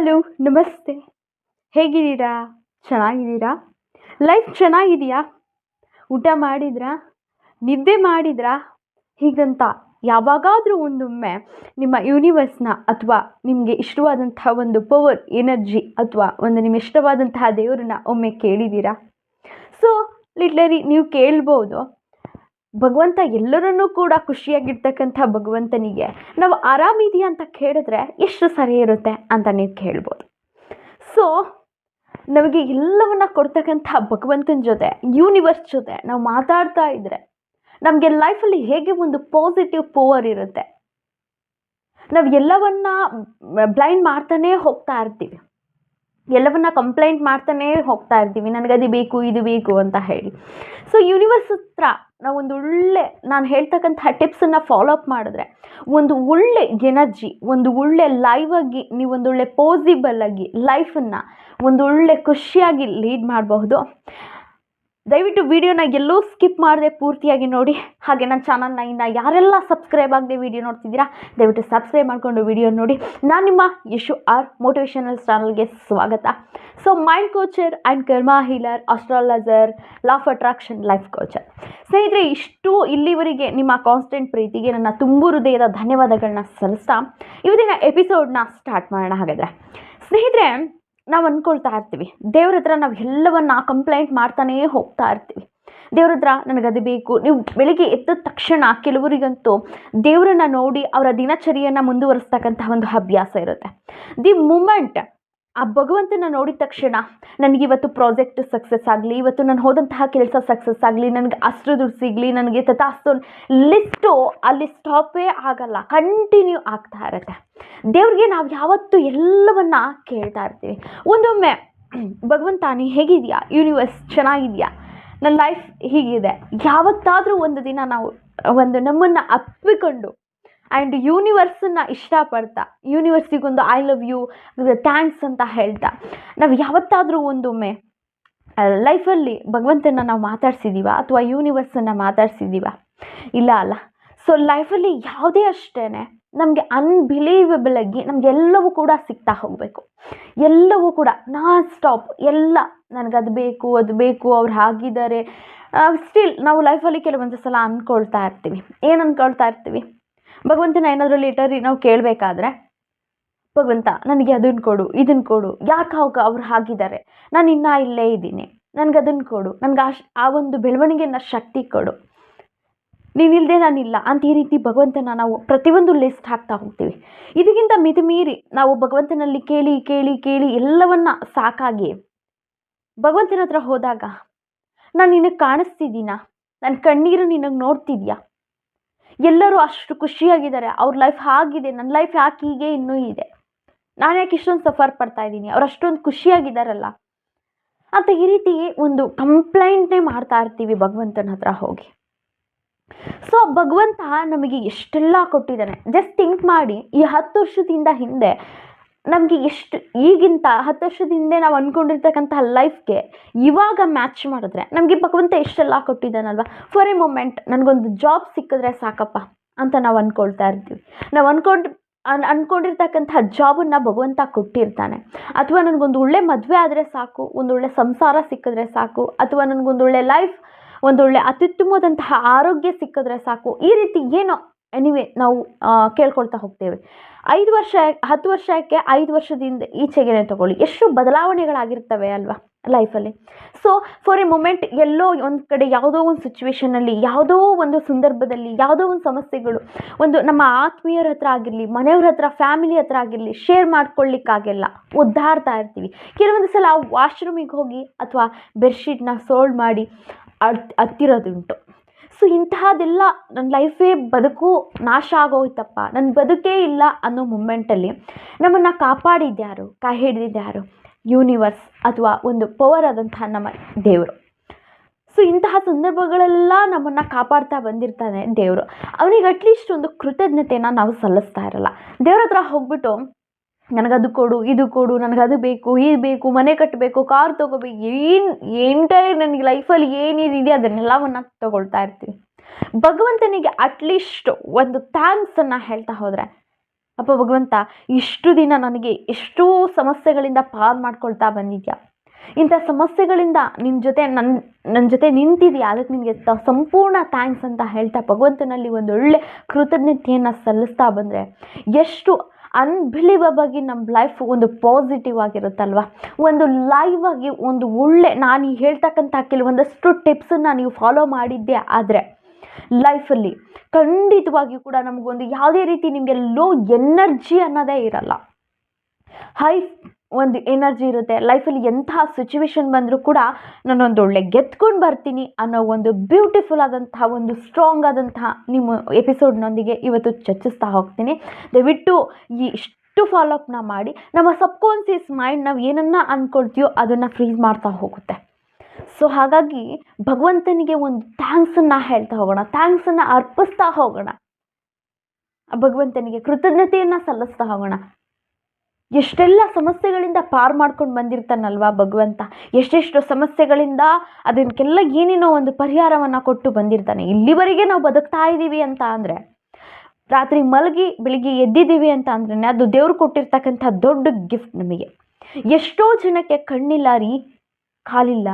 Hello, ನಮಸ್ತೆ. ಹೇಗಿದ್ದೀರಾ? ಚೆನ್ನಾಗಿದ್ದೀರಾ? ಲೈಫ್ ಚೆನ್ನಾಗಿದೆಯಾ? ಊಟ ಮಾಡಿದ್ರಾ? ನಿದ್ದೆ ಮಾಡಿದ್ರಾ? ಹೀಗಂತ ಯಾವಾಗಾದರೂ ಒಂದೊಮ್ಮೆ ನಿಮ್ಮ ಯೂನಿವರ್ಸ್‌ನ ಅಥವಾ ನಿಮಗೆ ಇಷ್ಟವಾದಂತಹ ಒಂದು ಪವರ್, ಎನರ್ಜಿ ಅಥವಾ ಒಂದು ನಿಮಗೆ ಇಷ್ಟವಾದಂತಹ ದೇವರನ್ನ ಒಮ್ಮೆ ಕೇಳಿದ್ದೀರಾ? ಸೊ, ಲಿಟ್ರಲಿ ನೀವು ಕೇಳ್ಬೋದು, ಭಗವಂತ ಎಲ್ಲರನ್ನೂ ಕೂಡ ಖುಷಿಯಾಗಿರ್ತಕ್ಕಂಥ ಭಗವಂತನಿಗೆ ನಾವು ಆರಾಮಿದೆಯಾ ಅಂತ ಕೇಳಿದ್ರೆ ಎಷ್ಟು ಸರಿ ಇರುತ್ತೆ ಅಂತ ನೀವು ಕೇಳ್ಬೋದು. ಸೊ ನಮಗೆ ಎಲ್ಲವನ್ನ ಕೊಡ್ತಕ್ಕಂಥ ಭಗವಂತನ ಜೊತೆ, ಯೂನಿವರ್ಸ್ ಜೊತೆ ನಾವು ಮಾತಾಡ್ತಾ ಇದ್ರೆ ನಮಗೆ ಲೈಫಲ್ಲಿ ಹೇಗೆ ಒಂದು ಪಾಸಿಟಿವ್ ಪವರ್ ಇರುತ್ತೆ. ನಾವು ಎಲ್ಲವನ್ನ ಬ್ಲೈಂಡ್ ಮಾಡ್ತಾನೇ ಹೋಗ್ತಾ ಇರ್ತೀವಿ, ಎಲ್ಲವನ್ನ ಕಂಪ್ಲೇಂಟ್ ಮಾಡ್ತಾನೇ ಹೋಗ್ತಾ ಇರ್ತೀವಿ, ನನಗದು ಬೇಕು ಇದು ಬೇಕು ಅಂತ ಹೇಳಿ. ಸೊ ಯೂನಿವರ್ಸ್ ಹತ್ರ ನಾವೊಂದು ನಾನು ಹೇಳ್ತಕ್ಕಂಥ ಟಿಪ್ಸನ್ನು ಫಾಲೋ ಅಪ್ ಮಾಡಿದ್ರೆ ಒಂದು ಒಳ್ಳೆ ಎನರ್ಜಿ, ಒಂದು ಒಳ್ಳೆ ಲೈವ್ ಆಗಿ ನೀವೊಂದು ಒಳ್ಳೆ ಪಾಸಿಬಲ್ ಆಗಿ ಲೈಫನ್ನು ಒಂದು ಒಳ್ಳೆ ಖುಷಿಯಾಗಿ ಲೀಡ್ ಮಾಡಬಹುದು. ದಯವಿಟ್ಟು ವಿಡಿಯೋನ ಎಲ್ಲೂ ಸ್ಕಿಪ್ ಮಾಡದೆ ಪೂರ್ತಿಯಾಗಿ ನೋಡಿ. ಹಾಗೆ ನನ್ನ ಚಾನಲ್ನ ಇನ್ನು ಯಾರೆಲ್ಲ ಸಬ್ಸ್ಕ್ರೈಬ್ ಆಗದೆ ವಿಡಿಯೋ ನೋಡ್ತಿದ್ದೀರಾ, ದಯವಿಟ್ಟು ಸಬ್ಸ್ಕ್ರೈಬ್ ಮಾಡಿಕೊಂಡು ವಿಡಿಯೋ ನೋಡಿ. ನಾನು ನಿಮ್ಮ ಯಶು ಆರ್ ಮೋಟಿವೇಶನಲ್ ಚಾನಲ್ಗೆ ಸ್ವಾಗತ. So mind coacher and karma healer, astrologer, law of attraction, life coacher. ಸ್ನೇಹಿತರೆ, ಇಲ್ಲಿವರೆಗೆ ನಿಮ್ಮ ಕಾನ್ಸ್ಟೆಂಟ್ ಪ್ರೀತಿಗೆ ನನ್ನ ತುಂಬು ಹೃದಯದ ಧನ್ಯವಾದಗಳನ್ನ ಸಲ್ಲಿಸ್ತಾ ಇವತ್ತಿನ ಎಪಿಸೋಡ್ನ ಸ್ಟಾರ್ಟ್ ಮಾಡೋಣ. ಹಾಗಾದರೆ ಸ್ನೇಹಿತರೆ, ನಾವು ಅಂದ್ಕೊಳ್ತಾ ಇರ್ತೀವಿ, ದೇವ್ರ ಹತ್ರ ನಾವು ಎಲ್ಲವನ್ನ ಕಂಪ್ಲೇಂಟ್ ಮಾಡ್ತಾನೇ ಹೋಗ್ತಾ ಇರ್ತೀವಿ. ದೇವ್ರ ಹತ್ರ ನನಗದು ಬೇಕು. ನೀವು ಬೆಳಿಗ್ಗೆ ಎದ್ದ ತಕ್ಷಣ ಕೆಲವರಿಗಂತೂ ದೇವರನ್ನ ನೋಡಿ ಅವರ ದಿನಚರಿಯನ್ನು ಮುಂದುವರಿಸ್ತಕ್ಕಂತಹ ಒಂದು ಅಭ್ಯಾಸ ಇರುತ್ತೆ. ದಿ ಮೂಮೆಂಟ್ ಆ ಭಗವಂತನ ನೋಡಿದ ತಕ್ಷಣ ನನಗಿವತ್ತು ಪ್ರಾಜೆಕ್ಟ್ ಸಕ್ಸಸ್ ಆಗಲಿ, ಇವತ್ತು ನಾನು ಹೋದಂತಹ ಕೆಲಸ ಸಕ್ಸಸ್ ಆಗಲಿ, ನನಗೆ ಅಷ್ಟು ದುಡ್ಡು ಸಿಗಲಿ, ನನಗೆ ತಥಾಸ್ತು ಲಿಸ್ಟು ಅಲ್ಲಿ ಸ್ಟಾಪೇ ಆಗಲ್ಲ, ಕಂಟಿನ್ಯೂ ಆಗ್ತಾ ಇರುತ್ತೆ. ದೇವ್ರಿಗೆ ನಾವು ಯಾವತ್ತೂ ಎಲ್ಲವನ್ನ ಕೇಳ್ತಾ ಇರ್ತೀವಿ. ಒಂದೊಮ್ಮೆ ಭಗವಂತ ನೀ ಹೇಗಿದೆಯಾ, ಯೂನಿವರ್ಸ್ ಚೆನ್ನಾಗಿದೆಯಾ, ನನ್ನ ಲೈಫ್ ಹೀಗಿದೆ, ಯಾವತ್ತಾದರೂ ಒಂದು ದಿನ ನಾವು ನಮ್ಮನ್ನು ಅಪ್ಪಿಕೊಂಡು ಆ್ಯಂಡ್ ಯೂನಿವರ್ಸನ್ನು ಇಷ್ಟಪಡ್ತಾ, ಯೂನಿವರ್ಸಿಗೊಂದು ಐ ಲವ್ ಯು, ಥ್ಯಾಂಕ್ಸ್ ಅಂತ ಹೇಳ್ತಾ ನಾವು ಯಾವತ್ತಾದರೂ ಒಂದೊಮ್ಮೆ ಲೈಫಲ್ಲಿ ಭಗವಂತನ ನಾವು ಮಾತಾಡ್ಸಿದ್ದೀವ ಅಥವಾ ಯೂನಿವರ್ಸನ್ನು ಮಾತಾಡ್ಸಿದ್ದೀವ? ಇಲ್ಲ ಅಲ್ಲ. ಸೊ ಲೈಫಲ್ಲಿ ಯಾವುದೇ ಅಷ್ಟೇ ನಮಗೆ ಅನ್ಬಿಲೀವಬಲ್ ಆಗಿ ನಮಗೆಲ್ಲವೂ ಕೂಡ ಸಿಗ್ತಾ ಹೋಗಬೇಕು. ಎಲ್ಲವೂ ಕೂಡ ನಾನ್ ಸ್ಟಾಪ್ ಎಲ್ಲ ನನಗದು ಬೇಕು ಅದು ಬೇಕು, ಅವ್ರು ಹಾಗಿದ್ದಾರೆ. ಸ್ಟಿಲ್ ನಾವು ಲೈಫಲ್ಲಿ ಕೆಲವೊಂದು ಸಲ ಅಂದ್ಕೊಳ್ತಾ ಇರ್ತೀವಿ. ಏನು ಅಂದ್ಕೊಳ್ತಾ ಇರ್ತೀವಿ? ಭಗವಂತನ ಏನಾದರೂ ಲೇಟರಿ ನಾವು ಕೇಳಬೇಕಾದ್ರೆ, ಭಗವಂತ ನನಗೆ ಅದನ್ನು ಕೊಡು, ಇದನ್ನು ಕೊಡು, ಯಾಕೆ ಅವ್ರು ಹಾಗಿದ್ದಾರೆ, ನಾನು ಇನ್ನೂ ಇಲ್ಲೇ ಇದ್ದೀನಿ, ನನಗೆ ಅದನ್ನು ಕೊಡು, ನನಗೆ ಆ ಒಂದು ಬೆಳವಣಿಗೆನ ಶಕ್ತಿ ಕೊಡು, ನೀನಿಲ್ಲದೆ ನಾನಿಲ್ಲ ಅಂತ ಈ ರೀತಿ ಭಗವಂತನ ನಾವು ಪ್ರತಿಯೊಂದು ಲಿಸ್ಟ್ ಹಾಕ್ತಾ ಹೋಗ್ತೀವಿ. ಇದಕ್ಕಿಂತ ಮಿತಿಮೀರಿ ನಾವು ಭಗವಂತನಲ್ಲಿ ಕೇಳಿ ಕೇಳಿ ಕೇಳಿ ಎಲ್ಲವನ್ನ ಸಾಕಾಗಿ ಭಗವಂತನ ಹತ್ರ ಹೋದಾಗ, ನಾನು ನಿನಗೆ ಕಾಣಿಸ್ತಿದ್ದೀನ, ನನ್ನ ಕಣ್ಣೀರು ನಿನಗೆ ನೋಡ್ತಿದ್ಯಾ, ಎಲ್ಲರೂ ಅಷ್ಟು ಖುಷಿಯಾಗಿದ್ದಾರೆ, ಅವ್ರ ಲೈಫ್ ಆಗಿದೆ, ನನ್ನ ಲೈಫ್ ಯಾಕೆ ಹೀಗೆ ಇನ್ನೂ ಇದೆ, ನಾನು ಯಾಕೆ ಇಷ್ಟೊಂದು ಸಫರ್ ಪಡ್ತಾ ಇದ್ದೀನಿ, ಅವ್ರು ಅಷ್ಟೊಂದು ಖುಷಿಯಾಗಿದ್ದಾರಲ್ಲ ಅಂತ ಈ ರೀತಿ ಒಂದು ಕಂಪ್ಲೇಂಟ್ನೇ ಮಾಡ್ತಾ ಇರ್ತೀವಿ ಭಗವಂತನ ಹತ್ರ ಹೋಗಿ. ಸೊ ಭಗವಂತ ನಮಗೆ ಎಷ್ಟೆಲ್ಲ ಕೊಟ್ಟಿದ್ದಾನೆ. ಜಸ್ಟ್ ಥಿಂಕ್ ಮಾಡಿ, ಈ 10 ವರ್ಷದಿಂದ ಹಿಂದೆ ನಮಗೆ ಈಗಿಂತ 10 ವರ್ಷದ ಹಿಂದೆ ನಾವು ಅಂದ್ಕೊಂಡಿರ್ತಕ್ಕಂತಹ ಲೈಫ್ಗೆ ಇವಾಗ ಮ್ಯಾಚ್ ಮಾಡಿದ್ರೆ ನಮಗೆ ಭಗವಂತ ಎಷ್ಟೆಲ್ಲ ಕೊಟ್ಟಿದ್ದಾನಲ್ವ. ಫಾರ್ ಎ ಮೊಮೆಂಟ್ ನನಗೊಂದು ಜಾಬ್ ಸಿಕ್ಕಿದ್ರೆ ಸಾಕಪ್ಪ ಅಂತ ನಾವು ಅಂದ್ಕೊಳ್ತಾ ಇರ್ತೀವಿ. ನಾವು ಅಂದ್ಕೊಂಡಿರ್ತಕ್ಕಂತಹ ಜಾಬನ್ನು ಭಗವಂತ ಕೊಟ್ಟಿರ್ತಾನೆ. ಅಥವಾ ನನಗೊಂದು ಒಳ್ಳೆ ಮದುವೆ ಆದರೆ ಸಾಕು, ಒಂದೊಳ್ಳೆ ಸಂಸಾರ ಸಿಕ್ಕಿದ್ರೆ ಸಾಕು, ಅಥವಾ ನನಗೊಂದೊಳ್ಳೆ ಲೈಫ್, ಒಂದೊಳ್ಳೆ ಅತ್ಯುತ್ತಮವಾದಂತಹ ಆರೋಗ್ಯ ಸಿಕ್ಕಿದ್ರೆ ಸಾಕು, ಈ ರೀತಿ ಏನೋ ಎನಿವೆ ನಾವು ಕೇಳ್ಕೊಳ್ತಾ ಹೋಗ್ತೇವೆ. 5 ವರ್ಷ 10 ವರ್ಷಕ್ಕೆ 5 ವರ್ಷದಿಂದ ಈಚೆಗೆ ತಗೊಳ್ಳಿ, ಎಷ್ಟು ಬದಲಾವಣೆಗಳಾಗಿರ್ತವೆ ಅಲ್ವಾ ಲೈಫಲ್ಲಿ. ಸೊ ಫಾರ್ ಎ ಮೊಮೆಂಟ್ ಎಲ್ಲೋ ಒಂದು ಕಡೆ ಯಾವುದೋ ಒಂದು ಸಿಚುವೇಷನಲ್ಲಿ, ಯಾವುದೋ ಒಂದು ಸಂದರ್ಭದಲ್ಲಿ, ಯಾವುದೋ ಒಂದು ಸಮಸ್ಯೆಗಳು ನಮ್ಮ ಆತ್ಮೀಯರ ಹತ್ರ ಆಗಿರಲಿ, ಮನೆಯವ್ರ ಹತ್ರ, ಫ್ಯಾಮಿಲಿ ಹತ್ರ ಆಗಿರಲಿ ಶೇರ್ ಮಾಡ್ಕೊಳ್ಳಿಕ್ಕಾಗೆಲ್ಲ ಒದ್ದಾಡ್ತಾ ಇರ್ತೀವಿ. ಕೆಲವೊಂದು ಸಲ ವಾಶ್ರೂಮಿಗೆ ಹೋಗಿ ಅಥವಾ ಬೆಡ್ಶೀಟ್ನ ಸೋಲ್ಡ್ ಮಾಡಿ ಹತ್ತಿರೋದುಂಟು. ಸೊ ಇಂತಹದೆಲ್ಲ ನನ್ನ ಲೈಫೇ ಬದುಕು ನಾಶ ಆಗೋಯ್ತಪ್ಪ, ನನ್ನ ಬದುಕೇ ಇಲ್ಲ ಅನ್ನೋ ಮೂಮೆಂಟಲ್ಲಿ ನಮ್ಮನ್ನು ಕಾಪಾಡಿದ್ಯಾರು, ಕೈ ಹಿಡಿದಿದ್ಯಾರು? ಯೂನಿವರ್ಸ್ ಅಥವಾ ಒಂದು ಪವರ್ ಆದಂತಹ ನಮ್ಮ ದೇವರು. ಸೊ ಇಂತಹ ಸಂದರ್ಭಗಳೆಲ್ಲ ನಮ್ಮನ್ನು ಕಾಪಾಡ್ತಾ ಬಂದಿರ್ತಾನೆ ದೇವರು. ಅವನಿಗೆ ಅಟ್ಲೀಸ್ಟ್ ಒಂದು ಕೃತಜ್ಞತೆಯನ್ನು ನಾವು ಸಲ್ಲಿಸ್ತಾ ಇರಲ್ಲ. ದೇವ್ರ ಹತ್ರ ಹೋಗ್ಬಿಟ್ಟು ನನಗದು ಕೊಡು, ಇದು ಕೊಡು, ನನಗದು ಬೇಕು, ಇದು ಬೇಕು, ಮನೆ ಕಟ್ಟಬೇಕು, ಕಾರ್ ತೊಗೋಬೇಕು, ಎಂಟೈರ್ ನನಗೆ ಲೈಫಲ್ಲಿ ಏನೇನಿದೆ ಅದನ್ನೆಲ್ಲವನ್ನು ತಗೊಳ್ತಾ ಇರ್ತೀವಿ. ಭಗವಂತನಿಗೆ ಅಟ್ಲೀಸ್ಟ್ ಒಂದು ಥ್ಯಾಂಕ್ಸನ್ನು ಹೇಳ್ತಾ ಹೋದರೆ ಅಪ್ಪ ಭಗವಂತ, ಇಷ್ಟು ದಿನ ನನಗೆ ಎಷ್ಟೋ ಸಮಸ್ಯೆಗಳಿಂದ ಪಾರು ಮಾಡ್ಕೊಳ್ತಾ ಬಂದಿದ್ಯಾ. ಇಂಥ ಸಮಸ್ಯೆಗಳಿಂದ ನನ್ನ ಜೊತೆ ನಿಂತಿದೆಯಾ, ಅದಕ್ಕೆ ನಿನಗೆ ಸಂಪೂರ್ಣ ಥ್ಯಾಂಕ್ಸ್ ಅಂತ ಹೇಳ್ತಾ ಭಗವಂತನಲ್ಲಿ ಒಂದು ಒಳ್ಳೆ ಕೃತಜ್ಞತೆಯನ್ನು ಸಲ್ಲಿಸ್ತಾ ಬಂದರೆ ಎಷ್ಟು ಅನ್ಬಿಲೀವಬಾಗಿ ನಮ್ಮ ಲೈಫ್ ಒಂದು ಪಾಸಿಟಿವ್ ಆಗಿರುತ್ತಲ್ವ. ಒಂದು ಲೈವ್ ಆಗಿ ಒಂದು ಒಳ್ಳೆ, ನಾನು ಹೇಳ್ತಕ್ಕಂಥ ಕೆಲವೊಂದಷ್ಟು ಟಿಪ್ಸನ್ನು ನೀವು ಫಾಲೋ ಮಾಡಿದ್ದೆ ಆದರೆ ಲೈಫಲ್ಲಿ ಖಂಡಿತವಾಗಿಯೂ ಕೂಡ ನಮಗೊಂದು ಯಾವುದೇ ರೀತಿ ನಿಮಗೆ ಲೋ ಎನರ್ಜಿ ಅನ್ನೋದೇ ಇರಲ್ಲ. ಹೈ ಒಂದು ಎನರ್ಜಿ ಇರುತ್ತೆ. ಲೈಫಲ್ಲಿ ಎಂತಹ ಸಿಚುವೇಶನ್ ಬಂದರೂ ಕೂಡ ನಾನೊಂದು ಒಳ್ಳೆ ಗೆದ್ಕೊಂಡು ಬರ್ತೀನಿ ಅನ್ನೋ ಒಂದು ಬ್ಯೂಟಿಫುಲ್ ಆದಂತಹ ಒಂದು ಸ್ಟ್ರಾಂಗ್ ಆದಂತಹ ನಿಮ್ಮ ಎಪಿಸೋಡ್ನೊಂದಿಗೆ ಇವತ್ತು ಚರ್ಚಿಸ್ತಾ ಹೋಗ್ತೀನಿ. ದಯವಿಟ್ಟು ಇಷ್ಟು ಫಾಲೋಅಪ್ನ ಮಾಡಿ ನಮ್ಮ ಸಬ್ಕಾನ್ಷಿಯಸ್ ಮೈಂಡ್ ನಾವು ಏನನ್ನ ಅಂದ್ಕೊಳ್ತೀವೋ ಅದನ್ನು ಫ್ರೀಸ್ ಮಾಡ್ತಾ ಹೋಗುತ್ತೆ. ಸೊ ಹಾಗಾಗಿ ಭಗವಂತನಿಗೆ ಒಂದು ಥ್ಯಾಂಕ್ಸನ್ನು ಹೇಳ್ತಾ ಹೋಗೋಣ, ಥ್ಯಾಂಕ್ಸನ್ನು ಅರ್ಪಿಸ್ತಾ ಹೋಗೋಣ, ಭಗವಂತನಿಗೆ ಕೃತಜ್ಞತೆಯನ್ನು ಸಲ್ಲಿಸ್ತಾ ಹೋಗೋಣ. ಎಷ್ಟೆಲ್ಲ ಸಮಸ್ಯೆಗಳಿಂದ ಪಾರು ಮಾಡ್ಕೊಂಡು ಬಂದಿರ್ತಾನಲ್ವಾ ಭಗವಂತ, ಎಷ್ಟೆಷ್ಟು ಸಮಸ್ಯೆಗಳಿಂದ ಅದಕ್ಕೆಲ್ಲ ಏನೇನೋ ಒಂದು ಪರಿಹಾರವನ್ನು ಕೊಟ್ಟು ಬಂದಿರ್ತಾನೆ. ಇಲ್ಲಿವರೆಗೆ ನಾವು ಬದುಕ್ತಾ ಇದ್ದೀವಿ ಅಂತ ಅಂದರೆ, ರಾತ್ರಿ ಮಲಗಿ ಬೆಳಿಗ್ಗೆ ಎದ್ದಿದ್ದೀವಿ ಅಂತ ಅಂದ್ರೆ ಅದು ದೇವ್ರು ಕೊಟ್ಟಿರ್ತಕ್ಕಂಥ ದೊಡ್ಡ ಗಿಫ್ಟ್ ನಮಗೆ. ಎಷ್ಟೋ ಜನಕ್ಕೆ ಕಣ್ಣಿಲ್ಲ ರೀ, ಕಾಲಿಲ್ಲ,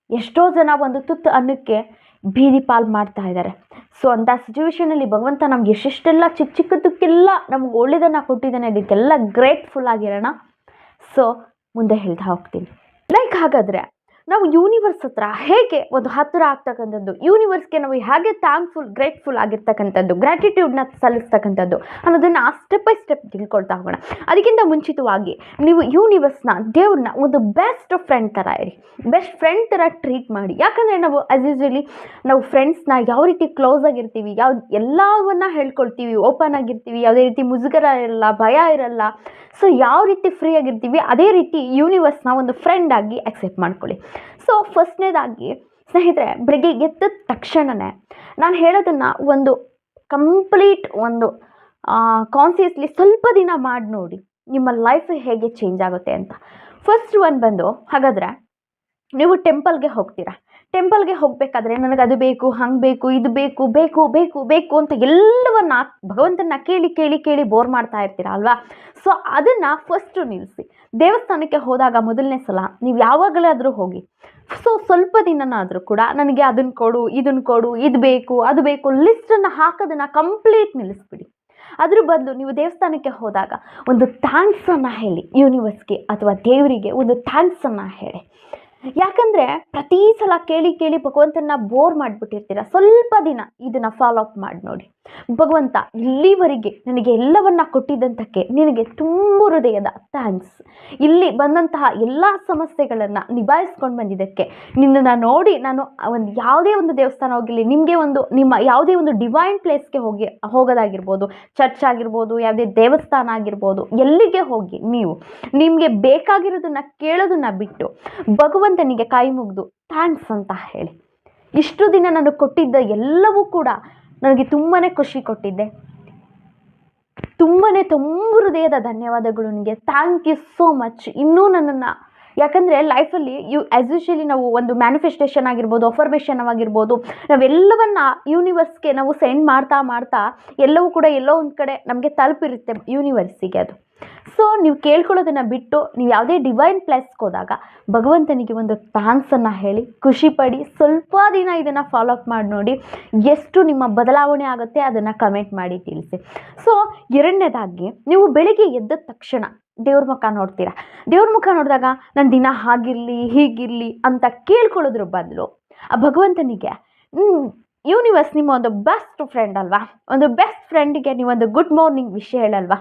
ಎಷ್ಟೋ ಜನ ಒಂದು ತುತ್ತು ಅನ್ನಕ್ಕೆ ಬೀದಿ ಪಾಲ್ ಮಾಡ್ತಾ ಇದ್ದಾರೆ. ಸೊ ಅಂಥ ಸಿಚುವೇಶನಲ್ಲಿ ಭಗವಂತ ನಮ್ಗೆ ಎಷ್ಟೆಲ್ಲ ಚಿಕ್ಕ ಚಿಕ್ಕದಕ್ಕೆಲ್ಲ ನಮ್ಗೆ ಒಳ್ಳೆಯದನ್ನು ಕೊಟ್ಟಿದ್ದಾನೆ, ಅದಕ್ಕೆಲ್ಲ ಗ್ರೇಟ್ಫುಲ್ ಆಗಿರೋಣ. ಸೊ ಮುಂದೆ ಹೇಳ್ತಾ ಹೋಗ್ತೀನಿ. ಹಾಗಾದರೆ ನಾವು ಯೂನಿವರ್ಸ್ ಹತ್ರ ಹೇಗೆ ಒಂದು ಹತ್ತಿರ ಆಗ್ತಕ್ಕಂಥದ್ದು, ಯೂನಿವರ್ಸ್ಗೆ ನಾವು ಹೇಗೆ ಗ್ರೇಟ್ಫುಲ್ ಆಗಿರ್ತಕ್ಕಂಥದ್ದು, ಗ್ರ್ಯಾಟಿಟ್ಯೂಡ್ನ ಸಲ್ಲಿಸ್ತಕ್ಕಂಥದ್ದು ಅನ್ನೋದನ್ನು ಸ್ಟೆಪ್ ಬೈ ಸ್ಟೆಪ್ ತಿಳ್ಕೊಳ್ತಾ ಹೋಗೋಣ. ಅದಕ್ಕಿಂತ ಮುಂಚಿತವಾಗಿ ನೀವು ಯೂನಿವರ್ಸ್ನ, ದೇವ್ರನ್ನ ಒಂದು ಬೆಸ್ಟ್ ಫ್ರೆಂಡ್ ಥರ ಇರಿ, ಬೆಸ್ಟ್ ಫ್ರೆಂಡ್ ಥರ ಟ್ರೀಟ್ ಮಾಡಿ. ಯಾಕಂದರೆ ನಾವು ಆ್ಯಸ್ ಯೂಸ್ವಲಿ ನಾವು ಫ್ರೆಂಡ್ಸ್ನ ಯಾವ ರೀತಿ ಕ್ಲೋಸ್ ಆಗಿರ್ತೀವಿ, ಎಲ್ಲವನ್ನ ಹೇಳ್ಕೊಳ್ತೀವಿ, ಓಪನ್ ಆಗಿರ್ತೀವಿ, ಯಾವುದೇ ರೀತಿ ಮುಜುಗರ ಇರಲ್ಲ, ಭಯ ಇರಲ್ಲ. ಸೊ ಯಾವ ರೀತಿ ಫ್ರೀ ಆಗಿರ್ತೀವಿ ಅದೇ ರೀತಿ ಯೂನಿವರ್ಸ್ನ ಒಂದು ಫ್ರೆಂಡ್ ಆಗಿ ಅಕ್ಸೆಪ್ಟ್ ಮಾಡ್ಕೊಳ್ಳಿ. ಸೊ ಫಸ್ಟ್ನೇದಾಗಿ ಸ್ನೇಹಿತರೆ, ಬೆಳಗ್ಗೆ ಎದ್ದ ತಕ್ಷಣವೇ ನಾನು ಹೇಳೋದನ್ನು ಒಂದು ಕಂಪ್ಲೀಟ್ ಒಂದು ಕಾನ್ಸಿಯಸ್ಲಿ ಸ್ವಲ್ಪ ದಿನ ಮಾಡಿ ನೋಡಿ, ನಿಮ್ಮ ಲೈಫ್ ಹೇಗೆ ಚೇಂಜ್ ಆಗುತ್ತೆ ಅಂತ. ಫಸ್ಟ್ ಬಂದು, ಹಾಗಾದರೆ ನೀವು ಟೆಂಪಲ್ಗೆ ಹೋಗ್ತೀರಾ. ಟೆಂಪಲ್ಗೆ ಹೋಗಬೇಕಾದ್ರೆ ನನಗೆ ಅದು ಬೇಕು, ಹಂಗೆ ಬೇಕು, ಇದು ಬೇಕು ಬೇಕು ಬೇಕು ಬೇಕು ಅಂತ ಎಲ್ಲವನ್ನ ಭಗವಂತನ ಕೇಳಿ ಕೇಳಿ ಕೇಳಿ ಬೋರ್ ಮಾಡ್ತಾ ಇರ್ತೀರ ಅಲ್ವಾ. ಸೊ ಅದನ್ನು ಫಸ್ಟು ನಿಲ್ಲಿಸಿ. ದೇವಸ್ಥಾನಕ್ಕೆ ಹೋದಾಗ ಮೊದಲನೇ ಸಲ ನೀವು ಯಾವಾಗಲಾದರೂ ಹೋಗಿ, ಸೊ ಸ್ವಲ್ಪ ದಿನನಾದರೂ ಕೂಡ ನನಗೆ ಅದನ್ನು ಕೊಡು, ಇದನ್ನು ಕೊಡು, ಇದು ಬೇಕು, ಅದು ಬೇಕು, ಲಿಸ್ಟನ್ನು ಹಾಕೋದನ್ನು ಕಂಪ್ಲೀಟ್ ನಿಲ್ಲಿಸ್ಬಿಡಿ. ಅದ್ರ ಬದಲು ನೀವು ದೇವಸ್ಥಾನಕ್ಕೆ ಹೋದಾಗ ಒಂದು ಥ್ಯಾಂಕ್ಸನ್ನು ಹೇಳಿ, ಯೂನಿವರ್ಸ್ಗೆ ಅಥವಾ ದೇವರಿಗೆ ಒಂದು ಥ್ಯಾಂಕ್ಸನ್ನು ಹೇಳಿ. ಯಾಕಂದರೆ ಪ್ರತಿ ಸಲ ಕೇಳಿ ಕೇಳಿ ಭಗವಂತನ ಬೋರ್ ಮಾಡಿಬಿಟ್ಟಿರ್ತೀರ. ಸ್ವಲ್ಪ ದಿನ ಇದನ್ನು ಫಾಲೋ ಅಪ್ ಮಾಡಿ ನೋಡಿ. ಭಗವಂತ, ಇಲ್ಲಿವರೆಗೆ ನನಗೆ ಎಲ್ಲವನ್ನ ಕೊಟ್ಟಿದ್ದಂತಕ್ಕೆ ನಿನಗೆ ತುಂಬ ಹೃದಯದ ಥ್ಯಾಂಕ್ಸ್. ಇಲ್ಲಿ ಬಂದಂತಹ ಎಲ್ಲ ಸಮಸ್ಯೆಗಳನ್ನು ನಿಭಾಯಿಸ್ಕೊಂಡು ಬಂದಿದ್ದಕ್ಕೆ ನಿನ್ನನ್ನು ನೋಡಿ ನಾನು ಯಾವುದೇ ಒಂದು ದೇವಸ್ಥಾನ ಹೋಗಿರಲಿ, ನಿಮ್ಮ ಯಾವುದೇ ಒಂದು ಡಿವೈನ್ ಪ್ಲೇಸ್ಗೆ ಹೋಗೋದಾಗಿರ್ಬೋದು, ಚರ್ಚ್ ಆಗಿರ್ಬೋದು, ಯಾವುದೇ ದೇವಸ್ಥಾನ ಆಗಿರ್ಬೋದು, ಎಲ್ಲಿಗೆ ಹೋಗಿ ನಿಮಗೆ ಬೇಕಾಗಿರೋದನ್ನು ಕೇಳೋದನ್ನು ಬಿಟ್ಟು ಭಗವಂತನಿಗೆ ಕೈ ಮುಗಿದು ಥ್ಯಾಂಕ್ಸ್ ಅಂತ ಹೇಳಿ. ಇಷ್ಟು ದಿನ ನಾನು ಕೊಟ್ಟಿದ್ದ ಎಲ್ಲವೂ ಕೂಡ ನನಗೆ ತುಂಬಾ ಖುಷಿ ಕೊಟ್ಟಿದ್ದೆ, ತುಂಬಾ ತುಂಬ ಹೃದಯದ ಧನ್ಯವಾದಗಳು ನಿನಗೆ, ಥ್ಯಾಂಕ್ ಯು ಸೋ ಮಚ್. ಇನ್ನೂ ನನ್ನನ್ನು, ಯಾಕಂದರೆ ಲೈಫಲ್ಲಿ ಆ್ಯಸ್ ಯೂಶಲಿ ನಾವು ಒಂದು ಮ್ಯಾನಿಫೆಸ್ಟೇಷನ್ ಆಗಿರ್ಬೋದು, ಅಫರ್ಮೇಷನ್ ಆಗಿರ್ಬೋದು, ನಾವೆಲ್ಲವನ್ನ ಯೂನಿವರ್ಸ್ಗೆ ನಾವು ಸೆಂಡ್ ಮಾಡ್ತಾ ಮಾಡ್ತಾ ಎಲ್ಲವೂ ಕೂಡ ಎಲ್ಲೋ ಒಂದು ಕಡೆ ನಮಗೆ ತಲುಪಿರುತ್ತೆ ಯೂನಿವರ್ಸಿಗೆ ಅದು. ಸೊ ನೀವು ಕೇಳ್ಕೊಳ್ಳೋದನ್ನು ಬಿಟ್ಟು ನೀವು ಯಾವುದೇ ಡಿವೈನ್ ಪ್ಲೇಸ್ಗೆ ಹೋದಾಗ ಭಗವಂತನಿಗೆ ಒಂದು ಥ್ಯಾಂಕ್ಸನ್ನು ಹೇಳಿ ಖುಷಿ ಪಡಿ. ಸ್ವಲ್ಪ ದಿನ ಇದನ್ನು ಫಾಲೋ ಅಪ್ ಮಾಡಿ ನೋಡಿ, ಎಷ್ಟು ನಿಮ್ಮ ಬದಲಾವಣೆ ಆಗುತ್ತೆ ಅದನ್ನು ಕಮೆಂಟ್ ಮಾಡಿ ತಿಳಿಸಿ. ಸೊ ಎರಡನೇದಾಗಿ, ನೀವು ಬೆಳಿಗ್ಗೆ ಎದ್ದ ತಕ್ಷಣ ದೇವ್ರ ಮುಖ ನೋಡ್ತೀರಾ. ದೇವ್ರ ಮುಖ ನೋಡಿದಾಗ ನನ್ನ ದಿನ ಹಾಗಿರಲಿ ಹೀಗಿರಲಿ ಅಂತ ಕೇಳ್ಕೊಳ್ಳೋದ್ರ ಬದಲು ಆ ಭಗವಂತನಿಗೆ, ಯೂನಿವರ್ಸ್ ನಿಮ್ಮ ಒಂದು ಬೆಸ್ಟ್ ಫ್ರೆಂಡ್ ಅಲ್ವಾ, ಒಂದು ಬೆಸ್ಟ್ ಫ್ರೆಂಡಿಗೆ ನೀವೊಂದು ಗುಡ್ ಮಾರ್ನಿಂಗ್ ವಿಷಯ ಹೇಳಲ್ವಾ,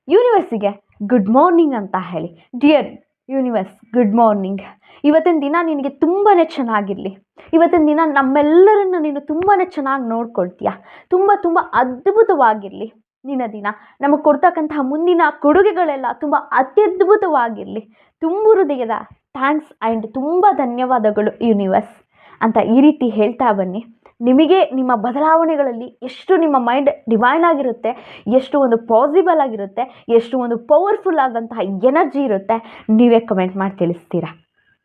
ಯೂನಿವರ್ಸಿಗೆ ಗುಡ್ ಮಾರ್ನಿಂಗ್ ಅಂತ ಹೇಳಿ. Dear universe, good morning. ಇವತ್ತಿನ ದಿನ ನಿನಗೆ ತುಂಬಾ ಚೆನ್ನಾಗಿರಲಿ. ಇವತ್ತಿನ ದಿನ ನಮ್ಮೆಲ್ಲರನ್ನು ನೀನು ತುಂಬಾ ಚೆನ್ನಾಗಿ ನೋಡ್ಕೊಳ್ತೀಯ. ತುಂಬ ತುಂಬ ಅದ್ಭುತವಾಗಿರಲಿ ನಿನ್ನ ದಿನ. ನಮಗೆ ಕೊಡ್ತಕ್ಕಂತಹ ಮುಂದಿನ ಕೊಡುಗೆಗಳೆಲ್ಲ ತುಂಬ ಅತ್ಯದ್ಭುತವಾಗಿರಲಿ. ತುಂಬ ಹೃದಯದ ಥ್ಯಾಂಕ್ಸ್ ಆ್ಯಂಡ್ ತುಂಬ ಧನ್ಯವಾದಗಳು ಯೂನಿವರ್ಸ್ ಅಂತ ಈ ರೀತಿ ಹೇಳ್ತಾ ಬನ್ನಿ. ನಿಮಗೆ ನಿಮ್ಮ ಬದಲಾವಣೆಗಳಲ್ಲಿ ಎಷ್ಟು ನಿಮ್ಮ ಮೈಂಡ್ ಡಿವೈನ್ ಆಗಿರುತ್ತೆ, ಎಷ್ಟು ಒಂದು ಪಾಸಿಬಲ್ ಆಗಿರುತ್ತೆ, ಎಷ್ಟು ಒಂದು ಪವರ್ಫುಲ್ ಆದಂತಹ ಎನರ್ಜಿ ಇರುತ್ತೆ, ನೀವೇ ಕಮೆಂಟ್ ಮಾಡಿ ತಿಳಿಸ್ತೀರಾ.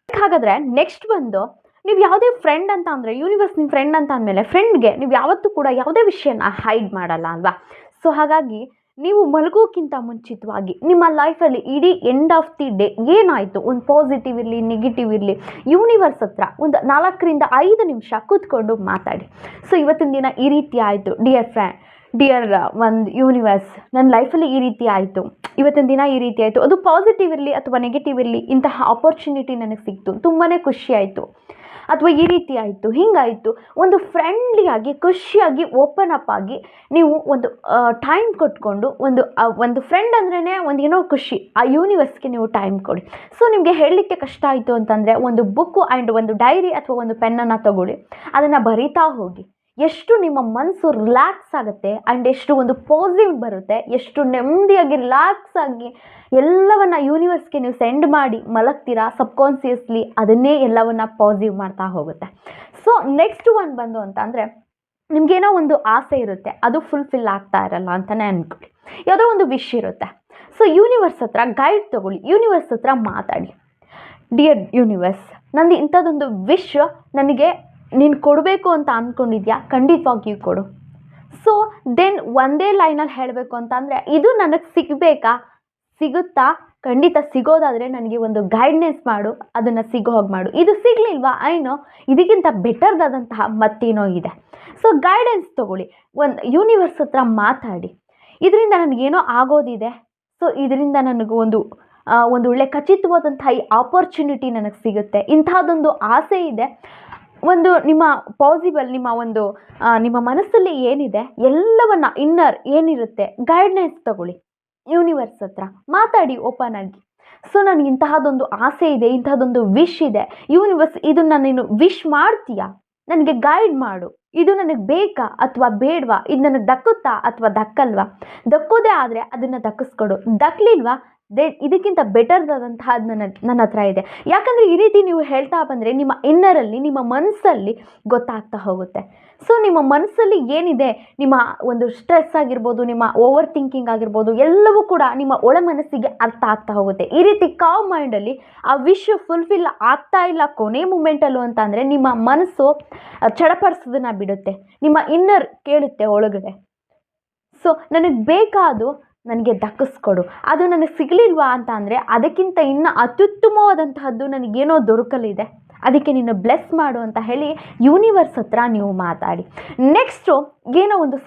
ಹಾಗಾದರೆ ನೆಕ್ಸ್ಟ್ ಬಂದು, ನೀವು ಯಾವುದೇ ಫ್ರೆಂಡ್ ಅಂತ ಅಂದರೆ, ಯೂನಿವರ್ಸ್ ನಿಮ್ಮ ಫ್ರೆಂಡ್ ಅಂತ ಅಂದಮೇಲೆ ಫ್ರೆಂಡ್ಗೆ ನೀವು ಯಾವತ್ತೂ ಕೂಡ ಯಾವುದೇ ವಿಷಯನ ಹೈಡ್ ಮಾಡಲ್ಲ ಅಲ್ವಾ. ಸೊ ಹಾಗಾಗಿ ನೀವು ಮಲಗೋಕ್ಕಿಂತ ಮುಂಚಿತವಾಗಿ ನಿಮ್ಮ ಲೈಫಲ್ಲಿ ಇಡೀ ಎಂಡ್ ಆಫ್ ದಿ ಡೇ ಏನಾಯಿತು, ಒಂದು ಪಾಸಿಟಿವ್ ಇರಲಿ ನೆಗೆಟಿವ್ ಇರಲಿ, ಯೂನಿವರ್ಸ್ ಹತ್ರ ಒಂದು 4-5 ನಿಮಿಷ ಕೂತ್ಕೊಂಡು ಮಾತಾಡಿ. ಸೊ ಇವತ್ತಿನ ದಿನ ಈ ರೀತಿ ಆಯಿತು ಡಿಯರ್ ಒಂದು ಯೂನಿವರ್ಸ್, ನನ್ನ ಲೈಫಲ್ಲಿ ಈ ರೀತಿ ಆಯಿತು, ಇವತ್ತಿನ ದಿನ ಈ ರೀತಿ ಆಯಿತು, ಅದು ಪಾಸಿಟಿವ್ ಇರಲಿ ಅಥವಾ ನೆಗೆಟಿವ್ ಇರಲಿ, ಇಂತಹ ಆಪರ್ಚುನಿಟಿ ನನಗೆ ಸಿಕ್ತು, ತುಂಬಾ ಖುಷಿ ಆಯಿತು, ಅಥವಾ ಈ ರೀತಿ ಆಯಿತು, ಹಿಂಗಾಯಿತು. ಒಂದು ಫ್ರೆಂಡ್ಲಿಯಾಗಿ ಖುಷಿಯಾಗಿ ಓಪನ್ ಅಪ್ ಆಗಿ ನೀವು ಒಂದು ಟೈಮ್ ಕೊಟ್ಕೊಂಡು ಒಂದು ಫ್ರೆಂಡ್ ಅಂದ್ರೇ ಒಂದು ಏನೋ ಖುಷಿ, ಆ ಯೂನಿವರ್ಸ್ಗೆ ನೀವು ಟೈಮ್ ಕೊಡಿ. ಸೊ ನಿಮಗೆ ಹೇಳಲಿಕ್ಕೆ ಕಷ್ಟ ಆಯಿತು ಅಂತಂದರೆ ಒಂದು ಬುಕ್ಕು ಆ್ಯಂಡ್ ಒಂದು ಡೈರಿ ಅಥವಾ ಒಂದು ಪೆನ್ನನ್ನು ತಗೊಳ್ಳಿ, ಅದನ್ನು ಬರಿತಾ ಹೋಗಿ. ಎಷ್ಟು ನಿಮ್ಮ ಮನಸ್ಸು ರಿಲ್ಯಾಕ್ಸ್ ಆಗುತ್ತೆ ಆ್ಯಂಡ್ ಎಷ್ಟು ಒಂದು ಪಾಸಿಟಿವ್ ಬರುತ್ತೆ, ಎಷ್ಟು ನೆಮ್ಮದಿಯಾಗಿ ರಿಲ್ಯಾಕ್ಸ್ ಆಗಿ ಎಲ್ಲವನ್ನ ಯೂನಿವರ್ಸ್ಗೆ ನೀವು ಸೆಂಡ್ ಮಾಡಿ ಮಲಗ್ತೀರಾ, ಸಬ್ಕಾನ್ಸಿಯಸ್ಲಿ ಅದನ್ನೇ ಎಲ್ಲವನ್ನ ಪಾಸಿಟಿವ್ ಮಾಡ್ತಾ ಹೋಗುತ್ತೆ. ಸೊ ನೆಕ್ಸ್ಟ್ ಒನ್ ಬಂದು ಅಂತ ಅಂದರೆ ನಿಮಗೇನೋ ಒಂದು ಆಸೆ ಇರುತ್ತೆ, ಅದು ಫುಲ್ಫಿಲ್ ಆಗ್ತಾ ಇರಲ್ಲ ಅಂತಲೇ ಅಂದ್ಕೊಳ್ಳಿ. ಯಾವುದೋ ಒಂದು ವಿಶ್ ಇರುತ್ತೆ. ಸೊ ಯೂನಿವರ್ಸ್ ಹತ್ರ ಗೈಡ್ ತೊಗೊಳ್ಳಿ, ಯೂನಿವರ್ಸ್ ಹತ್ರ ಮಾತಾಡಿ. ಡಿಯರ್ ಯೂನಿವರ್ಸ್, ನಂದು ಇಂಥದ್ದೊಂದು ವಿಶ್ ನನಗೆ ನೀನು ಕೊಡಬೇಕು ಅಂತ ಅಂದ್ಕೊಂಡಿದ್ಯಾ, ಖಂಡಿತವಾಗಿಯೂ ಕೊಡು. ಸೊ ದೆನ್ ಒಂದೇ ಲೈನಲ್ಲಿ ಹೇಳಬೇಕು ಅಂತಂದರೆ, ಇದು ನನಗೆ ಸಿಗುತ್ತಾ, ಖಂಡಿತ ಸಿಗೋದಾದರೆ ನನಗೆ ಒಂದು ಗೈಡ್ನೆಸ್ ಮಾಡು, ಅದನ್ನು ಸಿಗೋ ಹೋಗಿ ಮಾಡು. ಇದು ಸಿಗಲಿಲ್ವಾ, ಐನೋ ಇದಕ್ಕಿಂತ ಬೆಟರ್ದಾದಂತಹ ಮತ್ತೇನೋ ಇದೆ. ಸೊ ಗೈಡೆನ್ಸ್ ತೊಗೊಳ್ಳಿ, ಒಂದು ಯೂನಿವರ್ಸ್ ಹತ್ರ ಮಾತಾಡಿ. ಇದರಿಂದ ನನಗೇನೋ ಆಗೋದಿದೆ, ಸೊ ಇದರಿಂದ ನನಗೆ ಒಂದು ಒಳ್ಳೆ ಖಚಿತವಾದಂತಹ ಈ ಆಪರ್ಚುನಿಟಿ ನನಗೆ ಸಿಗುತ್ತೆ, ಇಂಥದ್ದೊಂದು ಆಸೆ ಇದೆ. ಒಂದು ನಿಮ್ಮ ಪಾಸಿಬಲ್ ನಿಮ್ಮ ಮನಸ್ಸಲ್ಲಿ ಏನಿದೆ ಎಲ್ಲವನ್ನ ಇನ್ನರ್ ಏನಿರುತ್ತೆ ಗೈಡ್ನೆಸ್ ತಗೊಳ್ಳಿ, ಯೂನಿವರ್ಸ್ ಹತ್ರ ಮಾತಾಡಿ ಓಪನ್ ಆಗಿ. ಸೊ ನನಗೆ ಇಂತಹದೊಂದು ಆಸೆ ಇದೆ, ಇಂತಹದೊಂದು ವಿಶ್ ಇದೆ, ಯೂನಿವರ್ಸ್ ಇದನ್ನು ನೀನು ವಿಶ್ ಮಾಡ್ತೀಯಾ, ನನಗೆ ಗೈಡ್ ಮಾಡು, ಇದು ನನಗೆ ಬೇಕಾ ಅಥವಾ ಬೇಡವಾ, ಇದು ನನಗೆ ದಕ್ಕುತ್ತಾ ಅಥವಾ ದಕ್ಕಲ್ವಾ, ದಕ್ಕೋದೇ ಆದರೆ ಅದನ್ನು ದಕ್ಕಿಸ್ಕೊಡು, ದಕ್ಕಲಿಲ್ವಾ ಇದಕ್ಕಿಂತ ಬೆಟರ್ದಾದಂತಹ ನನ್ನ ಹತ್ರ ಇದೆ. ಯಾಕಂದರೆ ಈ ರೀತಿ ನೀವು ಹೇಳ್ತಾ ಬಂದರೆ ನಿಮ್ಮ ಇನ್ನರಲ್ಲಿ, ನಿಮ್ಮ ಮನಸ್ಸಲ್ಲಿ ಗೊತ್ತಾಗ್ತಾ ಹೋಗುತ್ತೆ. ಸೊ ನಿಮ್ಮ ಮನಸ್ಸಲ್ಲಿ ಏನಿದೆ, ನಿಮ್ಮ ಒಂದು ಸ್ಟ್ರೆಸ್ ಆಗಿರ್ಬೋದು, ನಿಮ್ಮ ಓವರ್ ಥಿಂಕಿಂಗ್ ಆಗಿರ್ಬೋದು, ಎಲ್ಲವೂ ಕೂಡ ನಿಮ್ಮ ಒಳ ಮನಸ್ಸಿಗೆ ಅರ್ಥ ಆಗ್ತಾ ಹೋಗುತ್ತೆ. ಈ ರೀತಿ ಕಾವ್ ಮೈಂಡಲ್ಲಿ ಆ ವಿಶ್ ಫುಲ್ಫಿಲ್ ಆಗ್ತಾ ಇಲ್ಲ ಕೊನೆ ಮೂಮೆಂಟಲ್ಲೂ ಅಂತ ಅಂದರೆ ನಿಮ್ಮ ಮನಸ್ಸು ಚಡಪಡಿಸೋದನ್ನು ಬಿಡುತ್ತೆ, ನಿಮ್ಮ ಇನ್ನರ್ ಕೇಳುತ್ತೆ ಒಳಗಡೆ. ಸೊ ನನಗೆ ಬೇಕಾದು ನನಗೆ ದಕ್ಕಿಸ್ಕೊಡು, ಅದು ನನಗೆ ಸಿಗಲಿಲ್ವಾ ಅಂತ ಅಂದರೆ ಅದಕ್ಕಿಂತ ಇನ್ನೂ ಅತ್ಯುತ್ತಮವಾದಂತಹದ್ದು ನನಗೇನೋ ದೊರಕಲಿದೆ, ಅದಕ್ಕೆ ನೀನು ಬ್ಲೆಸ್ ಮಾಡು ಅಂತ ಹೇಳಿ ಯೂನಿವರ್ಸ್ ಹತ್ರ ನೀವು ಮಾತಾಡಿ. ನೆಕ್ಸ್ಟು ಏನೋ ಒಂದು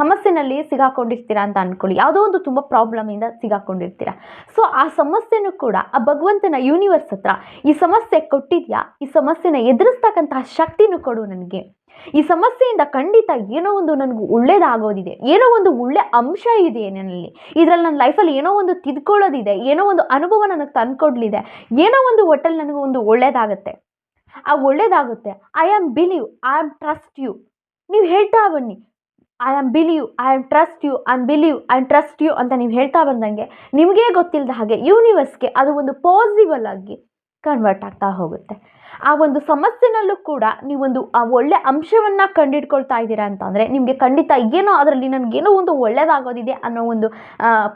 ಸಮಸ್ಯೆನಲ್ಲಿ ಸಿಗಾಕೊಂಡಿರ್ತೀರಾ ಅಂತ ಅಂದ್ಕೊಳ್ಳಿ, ಯಾವುದೋ ಒಂದು ತುಂಬ ಪ್ರಾಬ್ಲಮಿಂದ ಸಿಗಾಕೊಂಡಿರ್ತೀರ. ಸೊ ಆ ಸಮಸ್ಯೆನೂ ಕೂಡ ಆ ಭಗವಂತನ ಯೂನಿವರ್ಸ್ ಹತ್ರ ಈ ಸಮಸ್ಯೆ ಕೊಟ್ಟಿದ್ಯಾ, ಈ ಸಮಸ್ಯೆನ ಎದುರಿಸ್ತಕ್ಕಂತಹ ಶಕ್ತಿನೂ ಕೊಡು ನನಗೆ, ಈ ಸಮಸ್ಯೆಯಿಂದ ಖಂಡಿತ ಏನೋ ಒಂದು ನನಗೆ ಒಳ್ಳೇದಾಗೋದಿದೆ, ಏನೋ ಒಂದು ಒಳ್ಳೆ ಅಂಶ ಇದೆ ನನ್ನಲ್ಲಿ, ಇದರಲ್ಲಿ ನನ್ನ ಲೈಫಲ್ಲಿ ಏನೋ ಒಂದು ತಿದ್ಕೊಳ್ಳೋದಿದೆ, ಏನೋ ಒಂದು ಅನುಭವ ನನಗೆ ತಂದುಕೊಡ್ಲಿದೆ, ಏನೋ ಒಂದು ಒಟ್ಟಲ್ಲಿ ನನಗೆ ಒಂದು ಒಳ್ಳೇದಾಗುತ್ತೆ, ಆ ಒಳ್ಳೇದಾಗುತ್ತೆ. I am believe, I am trust you. ನೀವು ಹೇಳ್ತಾ ಬನ್ನಿ, I am believe, I am trust you, I am believe, I am trust you ಅಂತ ನೀವು ಹೇಳ್ತಾ ಬಂದಂಗೆ ನಿಮಗೇ ಗೊತ್ತಿಲ್ಲದ ಹಾಗೆ ಯೂನಿವರ್ಸ್ಗೆ ಅದು ಒಂದು ಪಾಸಿಬಲ್ ಆಗಿ ಕನ್ವರ್ಟ್ ಆಗ್ತಾ ಹೋಗುತ್ತೆ. ಆ ಒಂದು ಸಮಸ್ಯೆನಲ್ಲೂ ಕೂಡ ನೀವೊಂದು ಆ ಒಳ್ಳೆ ಅಂಶವನ್ನು ಕಂಡಿಡ್ಕೊಳ್ತಾ ಇದ್ದೀರಾ ಅಂತಂದರೆ ನಿಮಗೆ ಖಂಡಿತ ಏನೋ ಅದರಲ್ಲಿ ನನಗೇನೋ ಒಂದು ಒಳ್ಳೆಯದಾಗೋದಿದೆ ಅನ್ನೋ ಒಂದು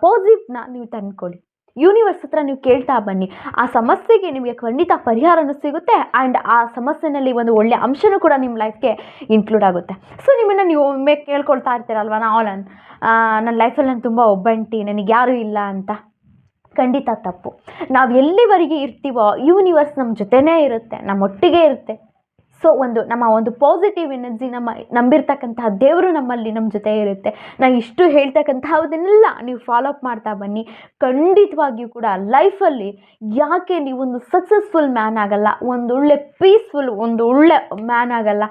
ಪಾಸಿಟಿವ್ನ ನೀವು ತಂದ್ಕೊಳ್ಳಿ. ಯೂನಿವರ್ಸ್ ಹತ್ರ ನೀವು ಕೇಳ್ತಾ ಬನ್ನಿ, ಆ ಸಮಸ್ಯೆಗೆ ನಿಮಗೆ ಖಂಡಿತ ಪರಿಹಾರನೂ ಸಿಗುತ್ತೆ ಆ್ಯಂಡ್ ಆ ಸಮಸ್ಯೆನಲ್ಲಿ ಒಂದು ಒಳ್ಳೆಯ ಅಂಶನೂ ಕೂಡ ನಿಮ್ಮ ಲೈಫ್ಗೆ ಇನ್ಕ್ಲೂಡ್ ಆಗುತ್ತೆ. ಸೊ ನಿಮ್ಮನ್ನು ನೀವು ಒಮ್ಮೆ ಕೇಳ್ಕೊಳ್ತಾ ಇರ್ತೀರಲ್ವ, ನನ್ನ ಲೈಫಲ್ಲಿ ನಾನು ತುಂಬ ಒಬ್ಬಂಟಿ, ನನಗೆ ಯಾರೂ ಇಲ್ಲ ಅಂತ. ಖಂಡಿತ ತಪ್ಪು. ನಾವು ಎಲ್ಲಿವರೆಗೆ ಇರ್ತೀವೋ ಯೂನಿವರ್ಸ್ ನಮ್ಮ ಜೊತೆನೇ ಇರುತ್ತೆ, ನಮ್ಮೊಟ್ಟಿಗೆ ಇರುತ್ತೆ. ಸೊ ನಮ್ಮ ಒಂದು ಪಾಸಿಟಿವ್ ಎನರ್ಜಿ, ನಂಬಿರ್ತಕ್ಕಂತಹ ದೇವರು ನಮ್ಮ ಜೊತೆ ಇರುತ್ತೆ. ನಾನು ಇಷ್ಟು ಹೇಳ್ತಕ್ಕಂಥದ್ದನ್ನೆಲ್ಲ ನೀವು ಫಾಲೋ ಅಪ್ ಮಾಡ್ತಾ ಬನ್ನಿ. ಖಂಡಿತವಾಗಿಯೂ ಕೂಡ ಲೈಫಲ್ಲಿ ಯಾಕೆ ನೀವೊಂದು ಸಕ್ಸಸ್ಫುಲ್ ಮ್ಯಾನ್ ಆಗಲ್ಲ, ಒಂದೊಳ್ಳೆ ಪೀಸ್ಫುಲ್ ಒಂದೊಳ್ಳೆ ಮ್ಯಾನ್ ಆಗಲ್ಲ,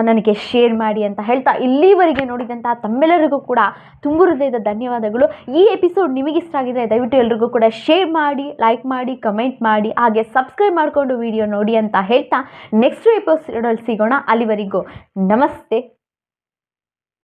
ನನಗೆ ಶೇರ್ ಮಾಡಿ ಅಂತ ಹೇಳ್ತಾ ಇಲ್ಲಿವರೆಗೆ ನೋಡಿದಂತಹ ತಮ್ಮೆಲ್ಲರಿಗೂ ಕೂಡ ತುಂಬ ಹೃದಯದ ಧನ್ಯವಾದಗಳು. ಈ ಎಪಿಸೋಡ್ ನಿಮಗಿಷ್ಟ ಆಗಿದ್ರೆ ದಯವಿಟ್ಟು ಎಲ್ರಿಗೂ ಕೂಡ ಶೇರ್ ಮಾಡಿ, ಲೈಕ್ ಮಾಡಿ, ಕಮೆಂಟ್ ಮಾಡಿ, ಹಾಗೆ ಸಬ್ಸ್ಕ್ರೈಬ್ ಮಾಡಿಕೊಂಡು ವಿಡಿಯೋ ನೋಡಿ ಅಂತ ಹೇಳ್ತಾ ನೆಕ್ಸ್ಟ್ ಎಪಿಸೋಡಲ್ಲಿ ಸಿಗೋಣ. ಅಲ್ಲಿವರೆಗೂ ನಮಸ್ತೆ.